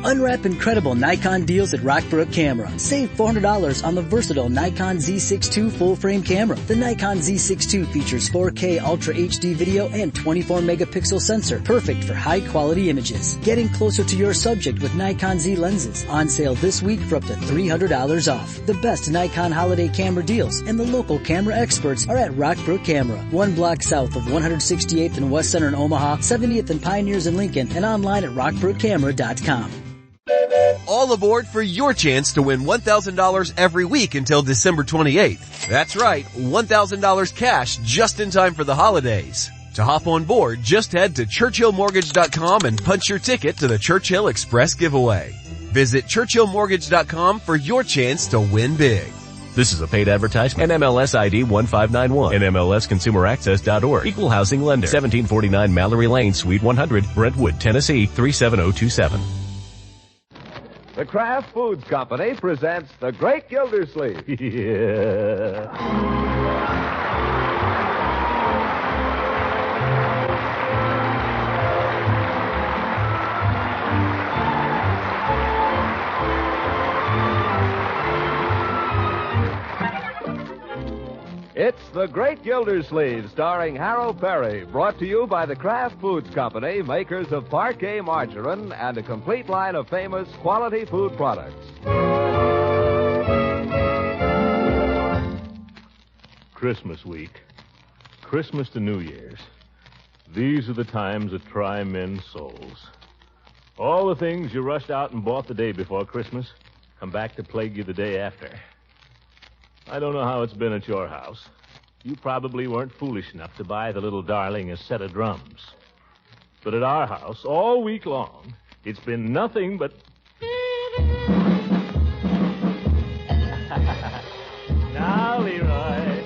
Unwrap incredible Nikon deals at Rockbrook Camera. Save $400 on the versatile Nikon Z6 II full-frame camera. The Nikon Z6 II features 4K Ultra HD video and 24-megapixel sensor, perfect for high-quality images. Getting closer to your subject with Nikon Z lenses. On sale this week for up to $300 off. The best Nikon holiday camera deals and the local camera experts are at Rockbrook Camera. 1 block south of 168th and West Center in Omaha, 70th and Pioneers in Lincoln, and online at rockbrookcamera.com. All aboard for your chance to win $1,000 every week until December 28th. That's right, $1,000 cash just in time for the holidays. To hop on board, just head to ChurchillMortgage.com and punch your ticket to the Churchill Express giveaway. Visit ChurchillMortgage.com for your chance to win big. This is a paid advertisement. NMLS ID 1591. NMLSConsumerAccess.org. Equal housing lender. 1749 Mallory Lane, Suite 100, Brentwood, Tennessee 37027. The Kraft Foods Company presents The Great Gildersleeve. Yeah. It's The Great Gildersleeve, starring Harold Perry, brought to you by the Kraft Foods Company, makers of Parquet margarine and a complete line of famous quality food products. Christmas week. Christmas to New Year's. These are the times that try men's souls. All the things you rushed out and bought the day before Christmas come back to plague you the day after. I don't know how it's been at your house. You probably weren't foolish enough to buy the little darling a set of drums. But at our house, all week long, it's been nothing but... Now, Leroy.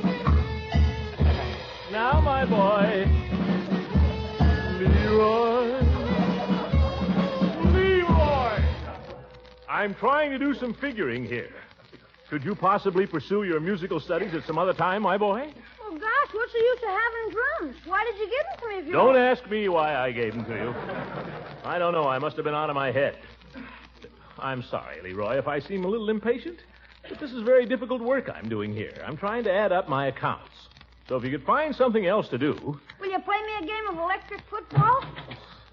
Now, my boy. Leroy. Leroy! I'm trying to do some figuring here. Could you possibly pursue your musical studies at some other time, my boy? Oh, gosh, what's the use of having drums? Why did you give them to me if you... Don't ask me why I gave them to you. I don't know. I must have been out of my head. I'm sorry, Leroy, if I seem a little impatient, but this is very difficult work I'm doing here. I'm trying to add up my accounts. So if you could find something else to do... Will you play me a game of electric football?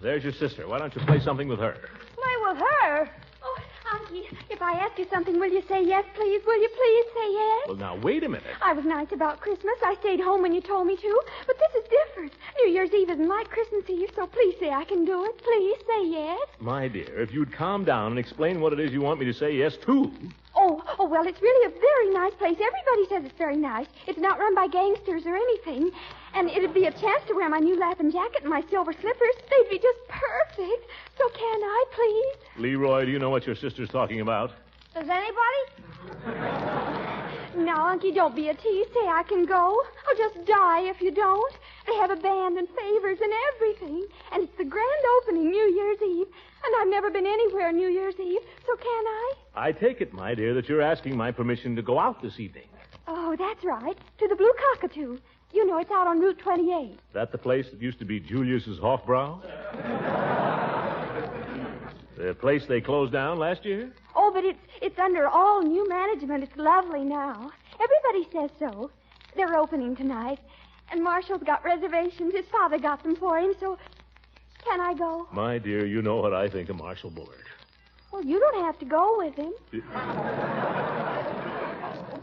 There's your sister. Why don't you play something with her? Play with her? Oh, Unky, if I ask you something, will you say yes, please? Will you please say yes? Well, now, wait a minute. I was nice about Christmas. I stayed home when you told me to. But this is different. New Year's Eve isn't like Christmas Eve, so please say I can do it. Please say yes. My dear, if you'd calm down and explain what it is you want me to say yes to. Oh, well, it's really a very nice place. Everybody says it's very nice. It's not run by gangsters or anything. And it'd be a chance to wear my new Lappin jacket and my silver slippers. They'd be just perfect. So can I, please? Leroy, do you know what your sister's talking about? Does anybody? Now, Unky, don't be a tease. Say I can go. I'll just die if you don't. They have a band and favors and everything. And it's the grand opening New Year's Eve. And I've never been anywhere New Year's Eve. So can I? I take it, my dear, that you're asking my permission to go out this evening. Oh, that's right. To the Blue Cockatoo. You know, it's out on Route 28. That the place that used to be Julius's Hofbrau? The place they closed down last year? Oh, but it's under all new management. It's lovely now. Everybody says so. They're opening tonight. And Marshall's got reservations. His father got them for him, so... Can I go? My dear, you know what I think of Marshall Bullard. Well, you don't have to go with him.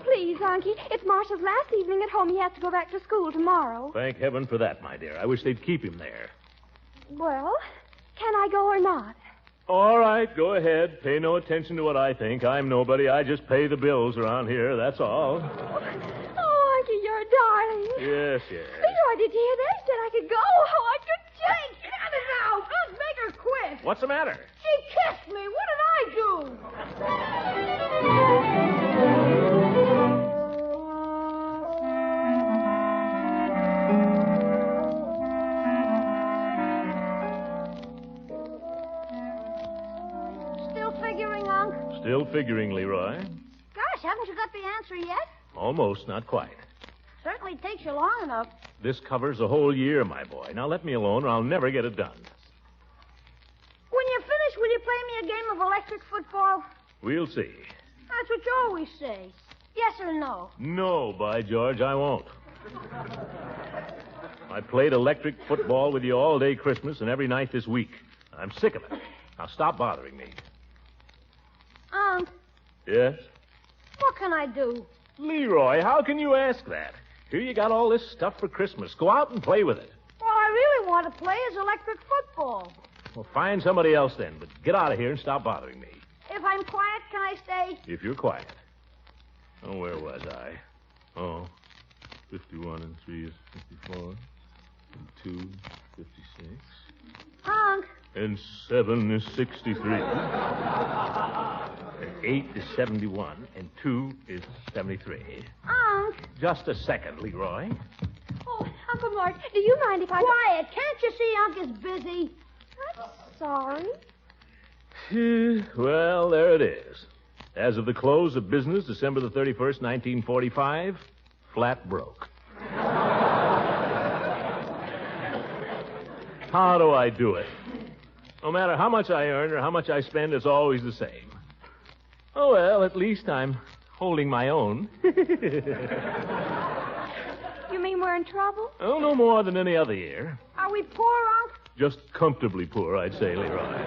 Please, Unky. It's Marshall's last evening at home. He has to go back to school tomorrow. Thank heaven for that, my dear. I wish they'd keep him there. Well, can I go or not? All right, go ahead. Pay no attention to what I think. I'm nobody. I just pay the bills around here, that's all. Oh, Unky, you're a darling. Yes, yes. Leroy, did you hear that? He said I could go. Oh, I could change. Cut it out. Let's make her quit. What's the matter? She kissed me. What did I do? Still figuring, Unc? Still figuring, Leroy. Gosh, haven't you got the answer yet? Almost, not quite. Certainly takes you long enough. This covers a whole year, my boy. Now let me alone or I'll never get it done. When you finish, will you play me a game of electric football? We'll see. That's what you always say. Yes or no? No, by George, I won't. I played electric football with you all day Christmas and every night this week. I'm sick of it. Now stop bothering me. Unc, Yes? what can I do? Leroy, how can you ask that? Here you got all this stuff for Christmas. Go out and play with it. All I really want to play is electric football. Well, find somebody else then, but get out of here and stop bothering me. If I'm quiet, can I stay? If you're quiet. Oh, where was I? Oh, 51 and 3 is 54. And 2, 56. Unc, And 7 is 63. And 8 is 71. And 2 is 73. Unc. Just a second, Leroy. Oh, Uncle Mort, do you mind if I... Quiet. Can't you see Unc is busy? I'm sorry. Well, there it is. As of the close of business, December the 31st, 1945, flat broke. How do I do it? No matter how much I earn or how much I spend, it's always the same. Oh, well, at least I'm holding my own. You mean we're in trouble? Oh, no more than any other year. Are we poor, Unc? Just comfortably poor, I'd say, Leroy.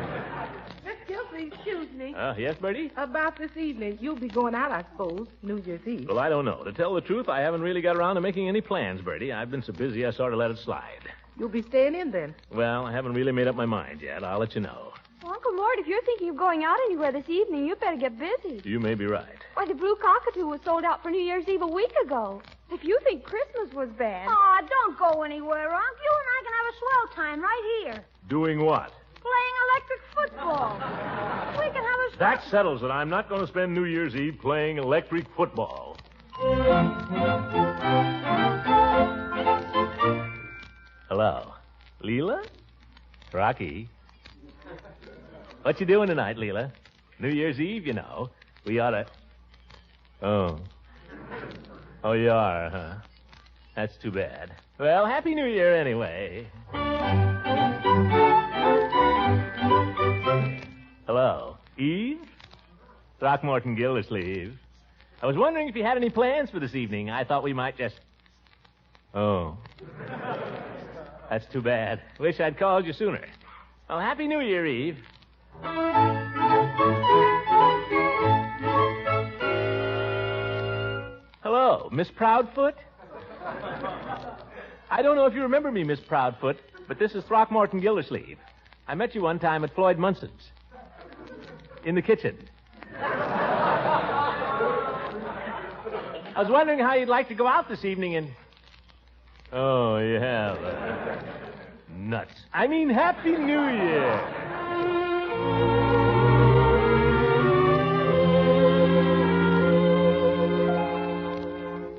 Miss Gildersleeve, excuse me. Yes, Bertie? About this evening, you'll be going out, I suppose, New Year's Eve. Well, I don't know. To tell the truth, I haven't really got around to making any plans, Bertie. I've been so busy, I sort of let it slide. You'll be staying in then. Well, I haven't really made up my mind yet. I'll let you know. Well, Uncle Mort, if you're thinking of going out anywhere this evening, you better get busy. You may be right. Why, the Blue Cockatoo was sold out for New Year's Eve a week ago. If you think Christmas was bad... Aw, don't go anywhere, Unc. You and I can have a swell time right here. Doing what? Playing electric football. We can have a... That settles it. I'm not going to spend New Year's Eve playing electric football. Hello. Leela? Rocky. What you doing tonight, Leela? New Year's Eve, you know. We ought to... Oh. Oh, you are, huh? That's too bad. Well, Happy New Year anyway. Hello. Eve? Throckmorton Gildersleeve. I was wondering if you had any plans for this evening. I thought we might just... Oh. That's too bad. Wish I'd called you sooner. Well, Happy New Year, Eve. Hello, Miss Proudfoot? I don't know if you remember me, Miss Proudfoot, but this is Throckmorton Gildersleeve. I met you one time at Floyd Munson's. In the kitchen. I was wondering how you'd like to go out this evening and... Oh, you have. Nuts. I mean, Happy New Year.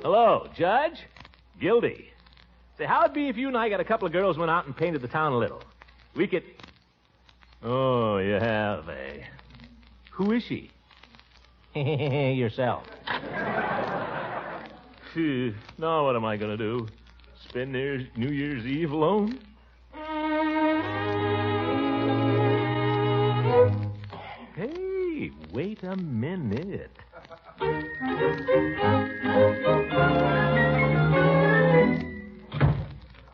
Hello, Judge. Gildy. Say, how'd it be if you and I got a couple of girls went out and painted the town a little? We could... Oh, you have, eh? Who is she? Yourself. Phew. Now what am I going to do? Spend New Year's Eve alone? Hey, wait a minute.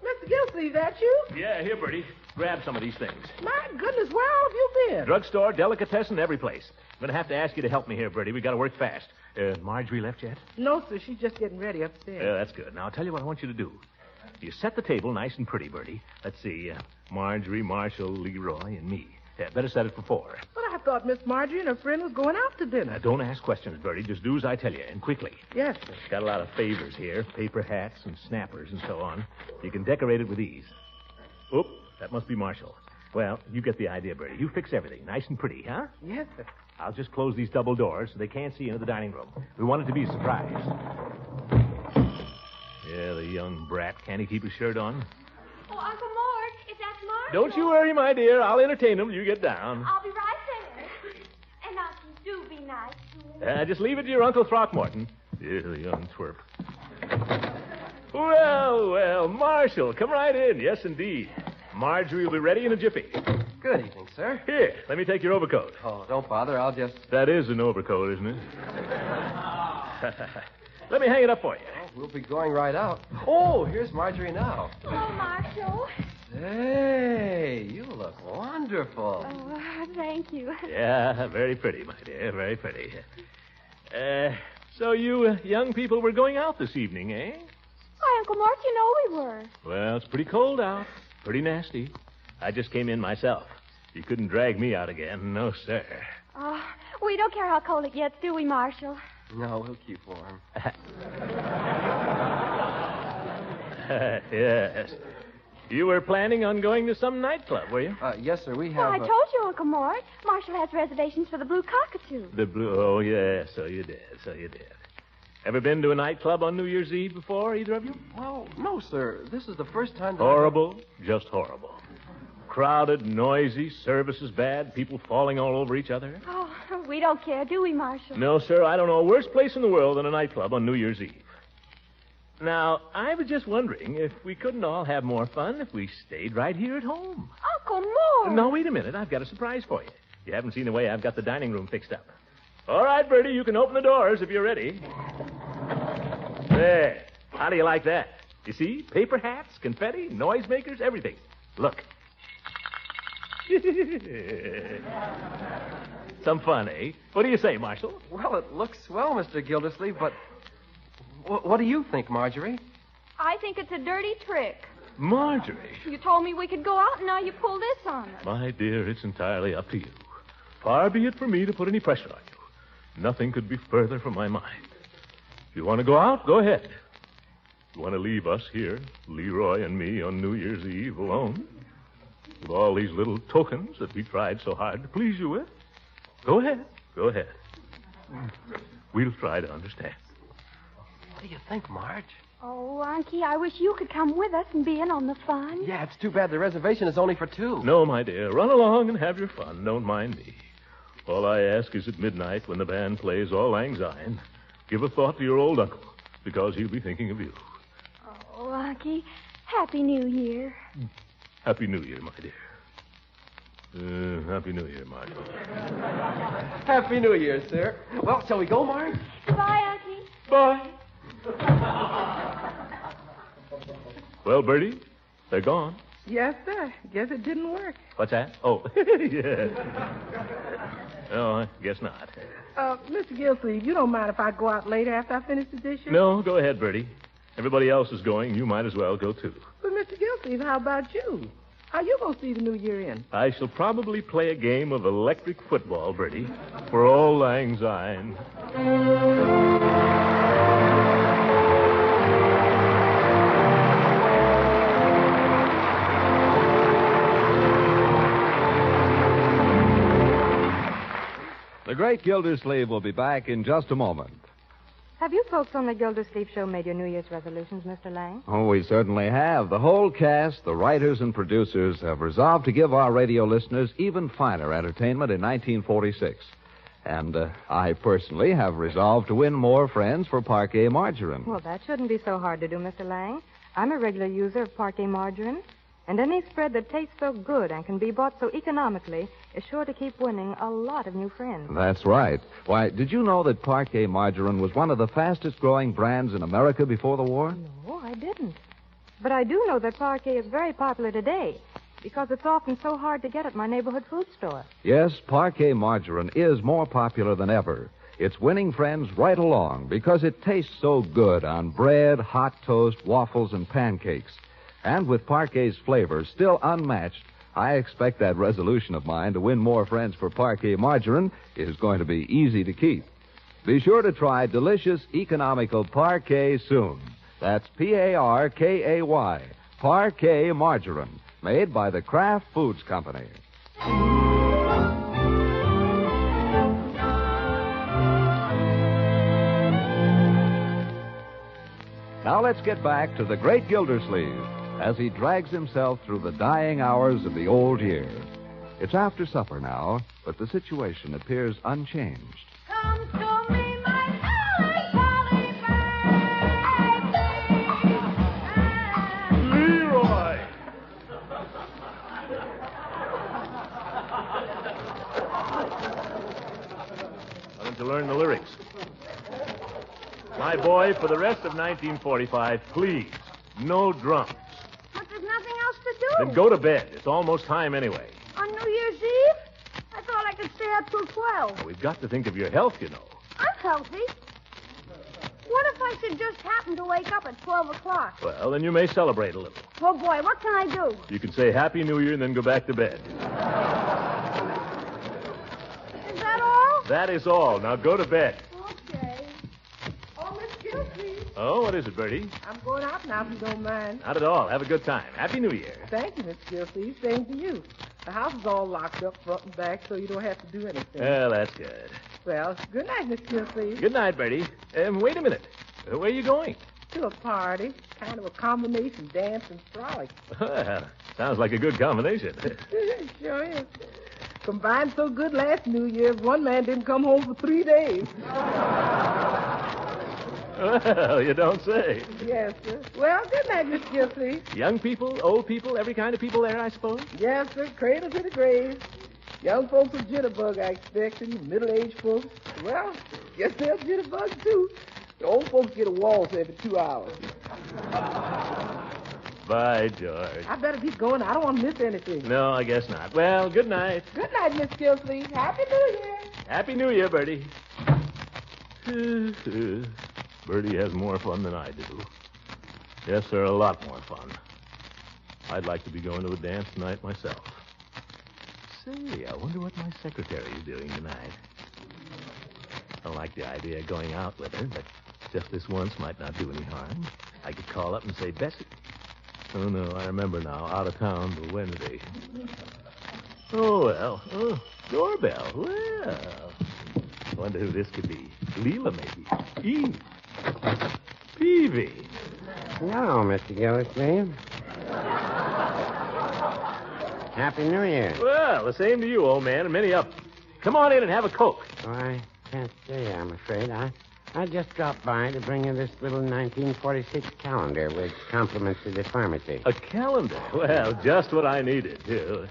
Mr. Gildersleeve, that you? Yeah, here, Bertie. Grab some of these things. My goodness, where all have you been? Drugstore, delicatessen, every place. I'm going to have to ask you to help me here, Bertie. We got to work fast. Marjorie left yet? No, sir, she's just getting ready upstairs. Yeah, that's good. Now, I'll tell you what I want you to do. You set the table nice and pretty, Bertie. Let's see, Marjorie, Marshall, Leroy, and me. Yeah, better set it for 4. But I thought Miss Marjorie and her friend was going out to dinner. Now, don't ask questions, Bertie. Just do as I tell you, and quickly. Yes, sir. Got a lot of favors here. Paper hats and snappers and so on. You can decorate it with these. Oop, that must be Marshall. Well, you get the idea, Bertie. You fix everything nice and pretty, huh? Yes, sir. I'll just close these double doors so they can't see into the dining room. We want it to be a surprise. Yeah, the young brat. Can't he keep his shirt on? Oh, Uncle Mort, if that's Marshall... Don't you worry, my dear. I'll entertain him. You get down. I'll be right there. And now, do be nice to him. Just leave it to your Uncle Throckmorton. Yeah, the young twerp. Well, Marshall, come right in. Yes, indeed. Marjorie will be ready in a jiffy. Good evening, sir. Here, let me take your overcoat. Oh, don't bother. I'll just... That is an overcoat, isn't it? Let me hang it up for you. Oh, we'll be going right out. Oh, here's Marjorie now. Hello, Marshal. Hey, you look wonderful. Oh, thank you. Yeah, very pretty, my dear, very pretty. So you young people were going out this evening, eh? Why, Uncle Mort, you know we were. Well, it's pretty cold out. Pretty nasty. I just came in myself. You couldn't drag me out again. No, sir. Oh, we don't care how cold it gets, do we, Marshal? No, we'll keep warm. Yes. You were planning on going to some nightclub, were you? Yes, sir. We have... Well, I told you, Uncle Mort. Marshal has reservations for the Blue Cockatoo. The blue... Oh, yeah, so you did. Ever been to a nightclub on New Year's Eve before, either of you? Well, no, sir. This is the first time that Horrible. Just horrible. Crowded, noisy, services bad, people falling all over each other. Oh, we don't care, do we, Marshal? No, sir, I don't know a worse place in the world than a nightclub on New Year's Eve. Now, I was just wondering if we couldn't all have more fun if we stayed right here at home. Uncle Mort! No, wait a minute. I've got a surprise for you. You haven't seen the way I've got the dining room fixed up. All right, Bertie, you can open the doors if you're ready. There. How do you like that? You see? Paper hats, confetti, noisemakers, everything. Look. Some fun, eh? What do you say, Marshal? Well, it looks swell, Mr. Gildersleeve, but... What do you think, Marjorie? I think it's a dirty trick. Marjorie. You told me we could go out, and now you pull this on us. My dear, it's entirely up to you. Far be it from me to put any pressure on you. Nothing could be further from my mind. If you want to go out, go ahead. If you want to leave us here, Leroy and me, on New Year's Eve alone, with all these little tokens that we tried so hard to please you with, go ahead. Go ahead. We'll try to understand. What do you think, Marge? Oh, Unky, I wish you could come with us and be in on the fun. Yeah, it's too bad the reservation is only for 2. No, my dear. Run along and have your fun. Don't mind me. All I ask is at midnight when the band plays Auld Lang Syne, give a thought to your old uncle, because he'll be thinking of you. Oh, Unky, Happy New Year. Happy New Year, my dear. Happy New Year, Marshal. Happy New Year, sir. Well, shall we go, Marge? Goodbye, Unky. Bye. Well, Bertie, they're gone. Yes, sir. Guess it didn't work. What's that? Oh, yeah. No, I guess not. Mr. Gildersleeve, you don't mind if I go out later after I finish the dishes? No, go ahead, Bertie. Everybody else is going. You might as well go, too. But, Mr. Gildersleeve, how about you? How you going to see the New Year in? I shall probably play a game of electric football, Bertie, for Auld Lang Syne. The great Gildersleeve will be back in just a moment. Have you folks on the Gildersleeve show made your New Year's resolutions, Mr. Lang? Oh, we certainly have. The whole cast, the writers and producers, have resolved to give our radio listeners even finer entertainment in 1946. And I personally have resolved to win more friends for Parquet Margarine. Well, that shouldn't be so hard to do, Mr. Lang. I'm a regular user of Parquet Margarine. And any spread that tastes so good and can be bought so economically is sure to keep winning a lot of new friends. That's right. Why, did you know that Parquet Margarine was one of the fastest-growing brands in America before the war? No, I didn't. But I do know that Parquet is very popular today because it's often so hard to get at my neighborhood food store. Yes, Parquet Margarine is more popular than ever. It's winning friends right along because it tastes so good on bread, hot toast, waffles, and pancakes. And with Parquet's flavor still unmatched, I expect that resolution of mine to win more friends for Parquet Margarine is going to be easy to keep. Be sure to try delicious, economical Parquet soon. That's Parkay, Parquet Margarine, made by the Kraft Foods Company. Now let's get back to the great Gildersleeve as he drags himself through the dying hours of the old year. It's after supper now, but the situation appears unchanged. Come to me, my Polly bird. Leroy! to learn the lyrics. My boy, for the rest of 1945, please, no drums. But there's nothing else to do. Then go to bed. It's almost time anyway. On New Year's Eve? I thought I could stay up till 12. We've got to think of your health, you know. I'm healthy. What if I should just happen to wake up at 12 o'clock? Well, then you may celebrate a little. Oh, boy, what can I do? You can say Happy New Year and then go back to bed. Is that all? That is all. Now go to bed. Okay. Oh, Miss Gildersleeve. Oh, what is it, Bertie? I'm going out now if you don't mind. Not at all. Have a good time. Happy New Year. Thank you, Miss Gildersleeve. Same to you. The house is all locked up front and back, so you don't have to do anything. Well, that's good. Well, good night, Miss Gildersleeve. Good night, Bertie. Wait a minute. Where are you going? To a party. Kind of a combination, dance and frolic. Well, sounds like a good combination. Sure is. Combined so good last New Year, one man didn't come home for 3 days. Well, you don't say. Yes, sir. Well, good night, Miss Gildersleeve. Young people, old people, every kind of people there, I suppose? Yes, sir. Cradle to the grave. Young folks will jitterbug, I expect, and middle-aged folks, well, guess they'll jitterbug, too. The old folks get a waltz every 2 hours. By George. I better keep going. I don't want to miss anything. No, I guess not. Well, good night. Good night, Miss Gildersleeve. Happy New Year. Happy New Year, Bertie. Bertie has more fun than I do. Yes, sir, a lot more fun. I'd like to be going to a dance tonight myself. Say, I wonder what my secretary is doing tonight. I like the idea of going out with her, but just this once might not do any harm. I could call up and say, Bessie. Oh, no, I remember now. Out of town till Wednesday. Oh, well. Oh, doorbell. Well. Wonder who this could be. Leela, maybe. Eve. Peavy. Hello, Mr. Gildersleeve. Happy New Year. Well, the same to you, old man, and many of them. Come on in and have a Coke. Oh, I can't stay, I'm afraid. I just dropped by to bring you this little 1946 calendar with compliments to the pharmacy. A calendar? Well, just what I needed, too.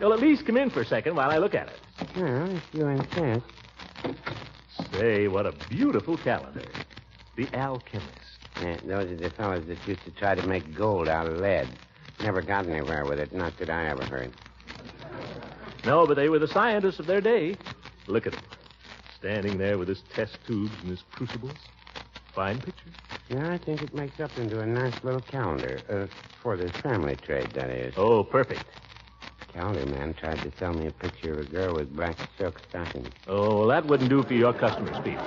You'll at least come in for a second while I look at it. Well, if you insist. Say, what a beautiful calendar. The Alchemist. Yeah, those are the fellows that used to try to make gold out of lead. Never got anywhere with it, not that I ever heard. No, but they were the scientists of their day. Look at them. Standing there with his test tubes and his crucibles. Fine picture. Yeah, I think it makes up into a nice little calendar. For the family trade, that is. Oh, perfect. Calendar man tried to sell me a picture of a girl with black silk stockings. Oh, well, that wouldn't do for your customers, Peavy.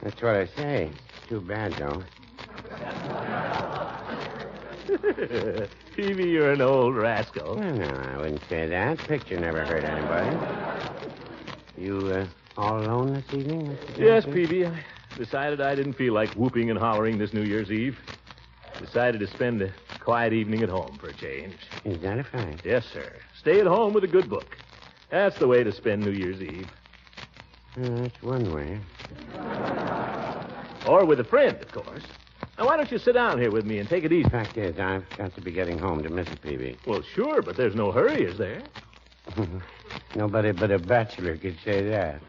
That's what I say. Too bad, though. Peavy, you're an old rascal. Well, no, I wouldn't say that. Picture never hurt anybody. You, all alone this evening, Mr. Yes, Johnson? Peavy. I decided I didn't feel like whooping and hollering this New Year's Eve. Decided to spend a quiet evening at home for a change. Is that a fact? Yes, sir. Stay at home with a good book. That's the way to spend New Year's Eve. That's one way. Or with a friend, of course. Now, why don't you sit down here with me and take it easy? The fact is, I've got to be getting home to Mrs. Peavy. Well, sure, but there's no hurry, is there? Nobody but a bachelor could say that.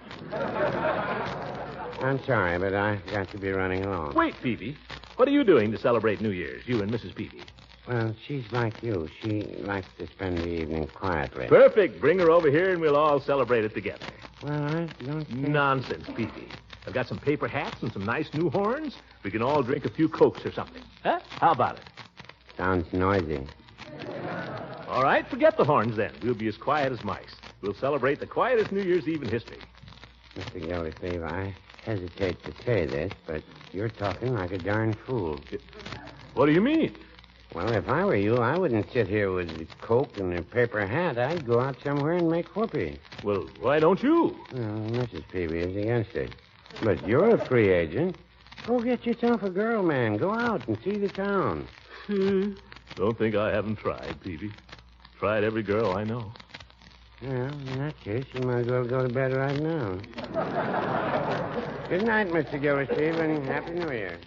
I'm sorry, but I've got to be running along. Wait, Peavy. What are you doing to celebrate New Year's, you and Mrs. Peavy? Well, she's like you. She likes to spend the evening quietly. Perfect. Bring her over here and we'll all celebrate it together. Well, I don't think... Nonsense, Peavy. I've got some paper hats and some nice new horns. We can all drink a few Cokes or something. Huh? How about it? Sounds noisy. All right, forget the horns then. We'll be as quiet as mice. We'll celebrate the quietest New Year's Eve in history. Mr. Gildersleeve, I hesitate to say this, but you're talking like a darn fool. What do you mean? Well, if I were you, I wouldn't sit here with a Coke and a paper hat. I'd go out somewhere and make whoopee. Well, why don't you? Well, Mrs. Peavy is against it. But you're a free agent. Go get yourself a girl, man. Go out and see the town. Don't think I haven't tried, Peavy. Tried every girl I know. Well, in that case, you might as well go to bed right now. Good night, Mr. Gildersleeve, and Happy New Year.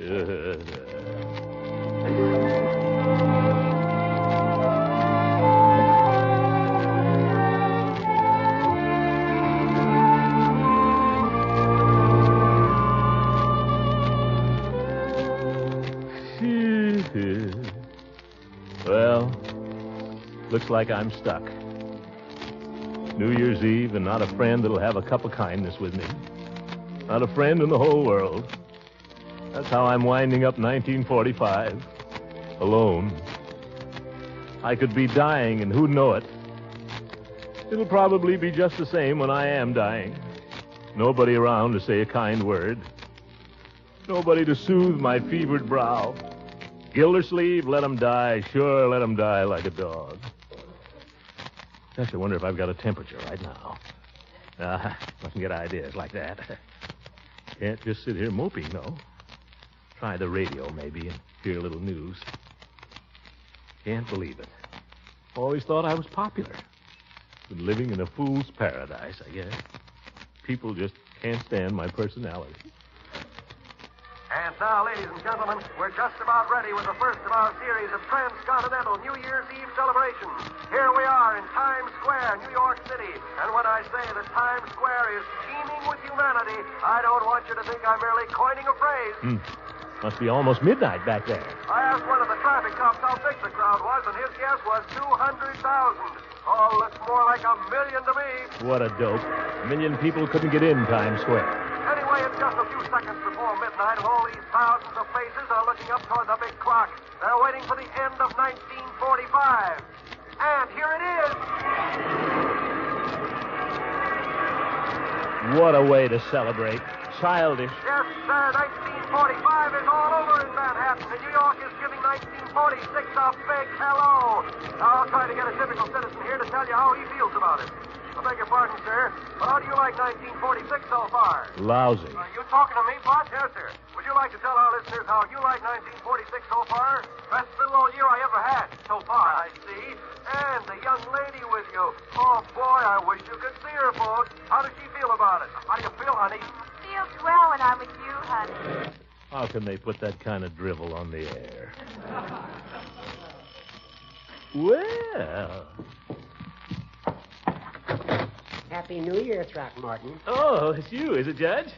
Looks like I'm stuck. New Year's Eve and not a friend that'll have a cup of kindness with me. Not a friend in the whole world. That's how I'm winding up 1945. Alone. I could be dying, and who'd know it? It'll probably be just the same when I am dying. Nobody around to say a kind word. Nobody to soothe my fevered brow. Gildersleeve, let him die. Sure, let him die like a dog. Gosh, I wonder if I've got a temperature right now. Mustn't get ideas like that. Can't just sit here moping, no. Try the radio, maybe, and hear a little news. Can't believe it. Always thought I was popular. Been living in a fool's paradise, I guess. People just can't stand my personality. And now, ladies and gentlemen, we're just about ready with the first of our series of transcontinental New Year's Eve celebrations. Here we are in Times Square, New York City. And when I say that Times Square is teeming with humanity, I don't want you to think I'm merely coining a phrase. Must be almost midnight back there. I asked one of the traffic cops how big the crowd was, and his guess was 200,000. Oh, looks more like 1 million to me. What a dope. 1 million people couldn't get in Times Square. Anyway, it's just a few seconds before midnight, and all these thousands of faces are looking up toward the big clock. They're waiting for the end of 1945. And here it is. What a way to celebrate. Childish. Yes, sir, 1945 is all over in Manhattan, and New York is giving 1946 a big hello. Now, I'll try to get a typical citizen here to tell you how he feels about it. I beg your pardon, sir, but how do you like 1946 so far? Lousy. You talking to me, Bud? Yes, sir. Would you like to tell our listeners how you like 1946 so far? Best little old year I ever had so far, I see. And the young lady with you. Oh, boy, I wish you could see her, folks. How does she feel about it? How do you feel, honey? Feels swell when I'm with you, honey. How can they put that kind of drivel on the air? Well... Happy New Year, Throckmorton. Oh, it's you, is it, Judge?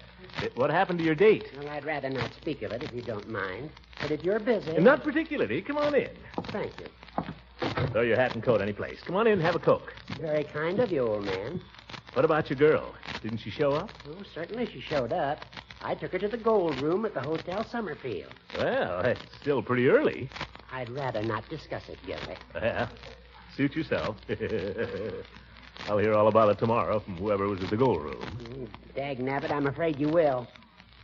What happened to your date? Well, I'd rather not speak of it, if you don't mind. But if you're busy... Not particularly. Come on in. Thank you. Throw your hat and coat any place. Come on in and have a Coke. Very kind of you, old man. What about your girl? Didn't she show up? Oh, certainly she showed up. I took her to the gold room at the Hotel Summerfield. Well, that's still pretty early. I'd rather not discuss it, Gildy. Well, suit yourself. I'll hear all about it tomorrow from whoever was at the gold room. Dagnabbit, I'm afraid you will.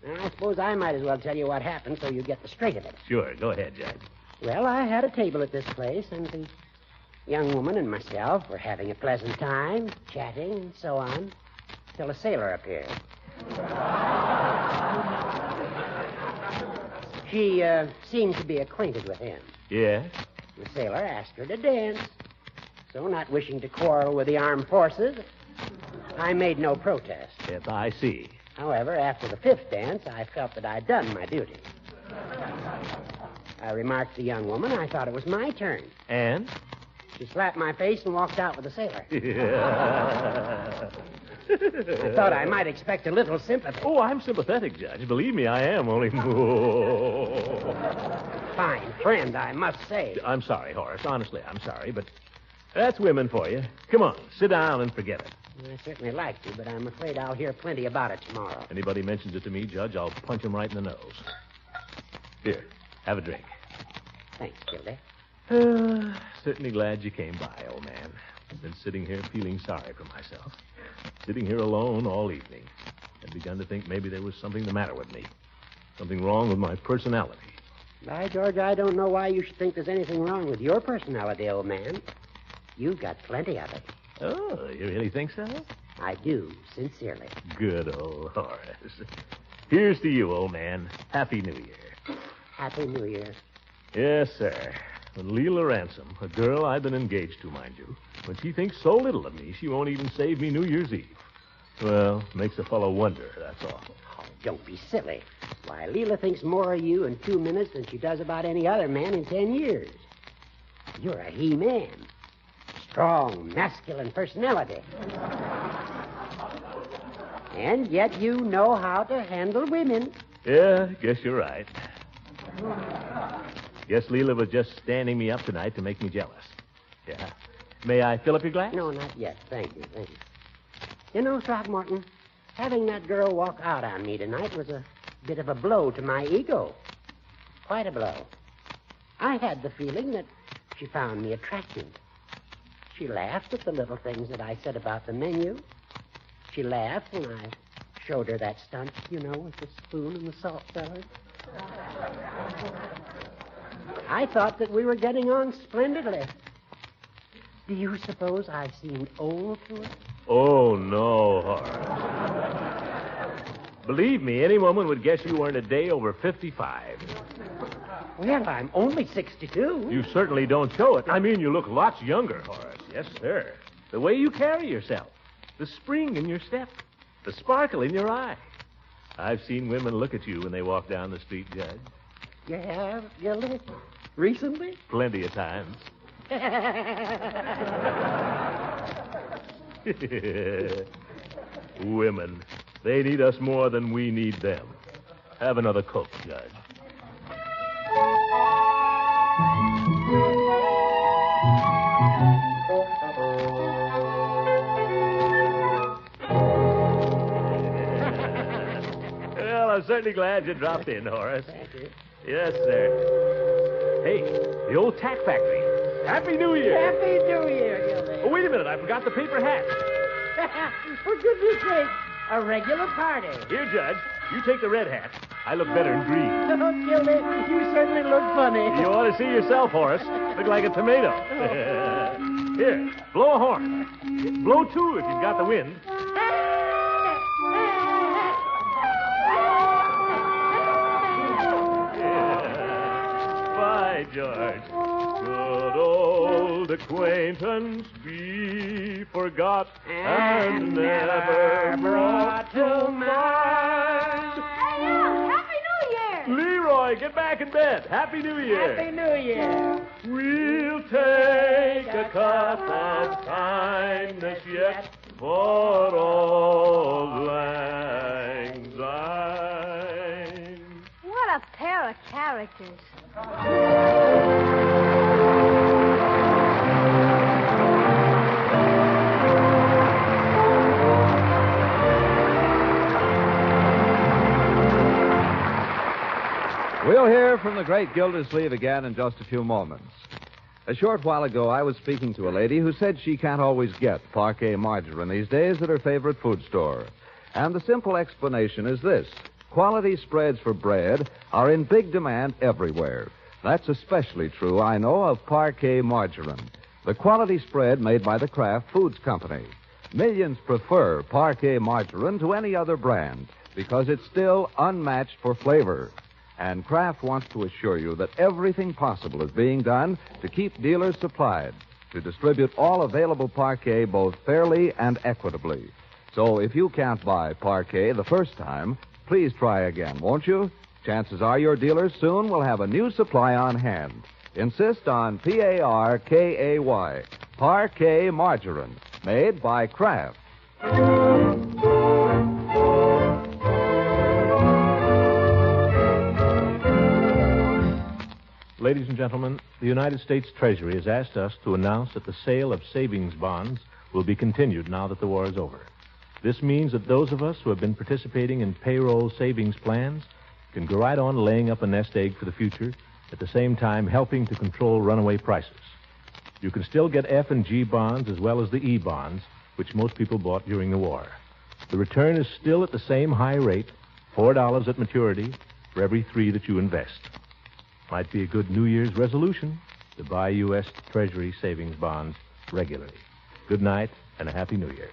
And I suppose I might as well tell you what happened so you get the straight of it. Sure, go ahead, Judge. Well, I had a table at this place, and the young woman and myself were having a pleasant time, chatting and so on, till a sailor appeared. She seemed to be acquainted with him. Yeah? The sailor asked her to dance. So, not wishing to quarrel with the armed forces, I made no protest. Yes, I see. However, after the fifth dance, I felt that I'd done my duty. I remarked to the young woman I thought it was my turn. And? She slapped my face and walked out with the sailor. Yeah. I thought I might expect a little sympathy. Oh, I'm sympathetic, Judge. Believe me, I am. Only... Fine friend, I must say. I'm sorry, Horace. Honestly, I'm sorry, but that's women for you. Come on, sit down and forget it. I certainly like to, but I'm afraid I'll hear plenty about it tomorrow. Anybody mentions it to me, Judge, I'll punch him right in the nose. Here, have a drink. Thanks, Gildy. Certainly glad you came by, old man. I've been sitting here feeling sorry for myself. Sitting here alone all evening. I'd begun to think maybe there was something the matter with me. Something wrong with my personality. By George, I don't know why you should think there's anything wrong with your personality, old man. You've got plenty of it. Oh, you really think so? I do, sincerely. Good old Horace. Here's to you, old man. Happy New Year. Happy New Year. Yes, sir. When Leela Ransom, a girl I've been engaged to, mind you, when she thinks so little of me, she won't even save me New Year's Eve. Well, makes a fellow wonder, that's all. Oh, don't be silly. Why, Leela thinks more of you in 2 minutes than she does about any other man in 10 years. You're a he-man. Strong, masculine personality. And yet you know how to handle women. Yeah, guess you're right. Guess Leela was just standing me up tonight to make me jealous. Yeah. May I fill up your glass? No, not yet. Thank you. You know, Throckmorton, having that girl walk out on me tonight was a bit of a blow to my ego. Quite a blow. I had the feeling that she found me attractive. She laughed at the little things that I said about the menu. She laughed when I showed her that stunt, with the spoon and the salt cellar. I thought that we were getting on splendidly. Do you suppose I seemed old to her? Oh, no, Horace. Believe me, any woman would guess you weren't a day over 55. Well, I'm only 62. You certainly don't show it. I mean, you look lots younger, Horace. Yes, sir. The way you carry yourself, the spring in your step, the sparkle in your eye. I've seen women look at you when they walk down the street, Judge. You have, Gildy? Recently? Plenty of times. Women. They need us more than we need them. Have another Coke, Judge. Well, I'm certainly glad you dropped in, Horace. Thank you. Yes, sir. Hey, the old tack factory. Happy New Year. Happy New Year, Gildy. Oh, wait a minute. I forgot the paper hat. For goodness sake, a regular party. Here, Judge. You take the red hat. I look better in green. Oh, Gildy, you certainly look funny. You ought to see yourself, Horace. Look like a tomato. Here, blow a horn. Blow two if you've got the wind. By George. Good old acquaintance be forgot and never brought to mind. Hey, now, Happy New Year! Leroy, get back in bed. Happy New Year. Happy New Year. We'll take a cup of kindness yet for old lang syne. What a pair of characters. We'll hear from the great Gildersleeve again in just a few moments. A short while ago, I was speaking to a lady who said she can't always get parquet margarine these days at her favorite food store. And the simple explanation is this. Quality spreads for bread are in big demand everywhere. That's especially true, I know, of parquet margarine, the quality spread made by the Kraft Foods Company. Millions prefer parquet margarine to any other brand because it's still unmatched for flavor. And Kraft wants to assure you that everything possible is being done to keep dealers supplied, to distribute all available parquet both fairly and equitably. So if you can't buy parquet the first time, please try again, won't you? Chances are your dealers soon will have a new supply on hand. Insist on Parkay, parquet margarine, made by Kraft. Ladies and gentlemen, the United States Treasury has asked us to announce that the sale of savings bonds will be continued now that the war is over. This means that those of us who have been participating in payroll savings plans can go right on laying up a nest egg for the future, at the same time helping to control runaway prices. You can still get F and G bonds as well as the E bonds, which most people bought during the war. The return is still at the same high rate, $4 at maturity for every 3 that you invest. Might be a good New Year's resolution to buy U.S. Treasury savings bonds regularly. Good night and a Happy New Year.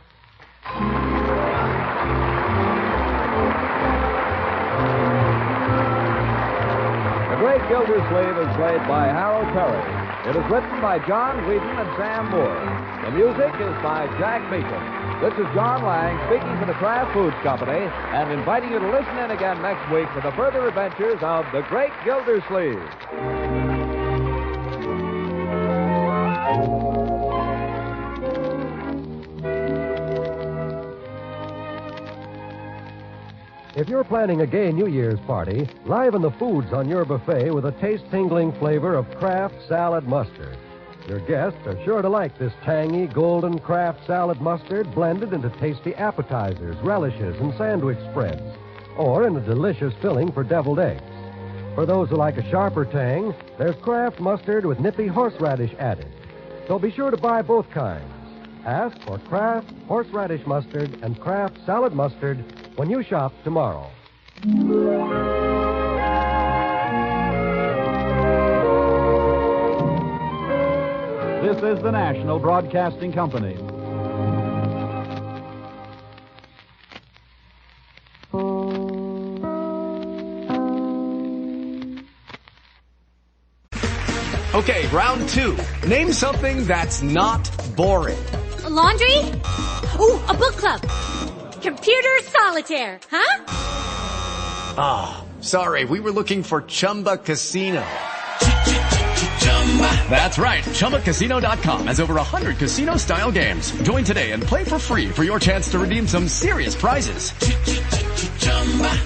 The Great Gildersleeve is played by Harold Perry. It is written by John Whedon and Sam Moore. The music is by Jack Meakin. This is John Lang speaking for the Kraft Foods Company and inviting you to listen in again next week for the further adventures of the Great Gildersleeve. If you're planning a gay New Year's party, liven the foods on your buffet with a taste-tingling flavor of Kraft Salad Mustard. Your guests are sure to like this tangy golden Kraft salad mustard blended into tasty appetizers, relishes, and sandwich spreads, or in a delicious filling for deviled eggs. For those who like a sharper tang, there's Kraft mustard with nippy horseradish added. So be sure to buy both kinds. Ask for Kraft horseradish mustard and Kraft salad mustard when you shop tomorrow. This is the National Broadcasting Company. Okay, round two. Name something that's not boring. A laundry? Ooh, a book club. Computer solitaire, huh? Ah, sorry, we were looking for Chumba Casino. That's right. ChumbaCasino.com has over 100 casino-style games. Join today and play for free for your chance to redeem some serious prizes.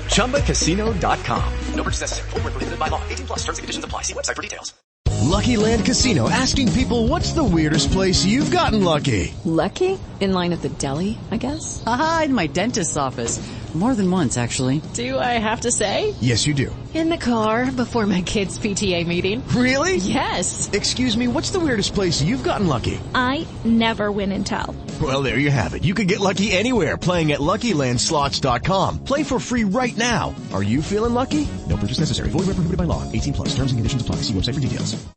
ChumbaCasino.com. No purchase necessary. Void where prohibited by law. 18 plus. Terms and conditions apply. See website for details. Lucky Land Casino, asking people, what's the weirdest place you've gotten lucky? Lucky? In line at the deli, I guess? Aha, in my dentist's office. More than once, actually. Do I have to say? Yes, you do. In the car before my kids' PTA meeting. Really? Yes. Excuse me, what's the weirdest place you've gotten lucky? I never win and tell. Well, there you have it. You can get lucky anywhere, playing at LuckyLandSlots.com. Play for free right now. Are you feeling lucky? No purchase necessary. Void where prohibited by law. 18 plus. Terms and conditions apply. See website for details.